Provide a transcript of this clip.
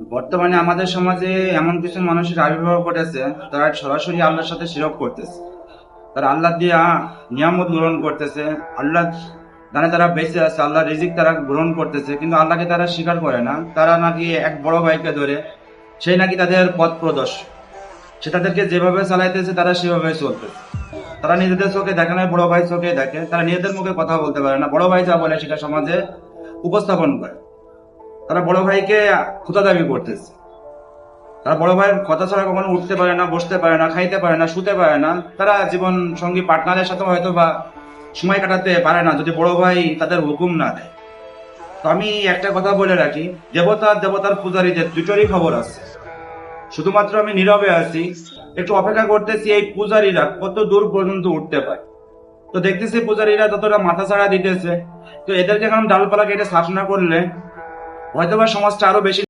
বর্তমানে আমাদের সমাজে এমন কিছু মানুষের আবির্ভাব ঘটেছে, তারা সরাসরি আল্লাহর সাথে শিরক করতেছে। তারা আল্লাহ দিয়া নিয়ামত গ্রহণ করতেছে, আল্লাহ জানে তারা বেঁচে আছে, আল্লাহ রিজিক তারা গ্রহণ করতেছে, কিন্তু আল্লাহকে তারা স্বীকার করে না। তারা নাকি এক বড় ভাইকে ধরে, সেই নাকি তাদের পথ প্রদর্শক, সে তাদেরকে যেভাবে চালাইতেছে তারা সেভাবে চলতেছে। তারা নিজেদের চোখে দেখে না, বড় ভাই চোখে দেখে। তারা নিজেদের মুখে কথা বলতে পারে না, বড় ভাই যা বলে সেটা সমাজে উপস্থাপন করে। তারা বড় ভাইকে খোঁতা দাবি করতেছে। তারা বড় ভাইয়ের কথা ছাড়া কখনো উঠতে পারে না, বসতে পারে না, খাইতে পারে না, শুতে পারে না। তারা জীবন সঙ্গী পার্টনারের সাথে হয়তো বা সময় কাটাতে পারে না যদি বড় ভাই তাদের হুকুম না দেয়। তো আমি একটা কথা বলে রাখি, দেবতার পূজারীদের দুটোরই খবর আছে। শুধুমাত্র আমি নীরবে আছি, একটু অপেক্ষা করতেছি এই পূজারীরা কত দূর পর্যন্ত উঠতে পারে। তো দেখতেছি পূজারীরা যতটা মাথা ছাড়া দিতেছে, তো এদেরকে এখন ডালপালা কেটে সাফ না করলে হয়তোবা সমাজটা আরো বেশি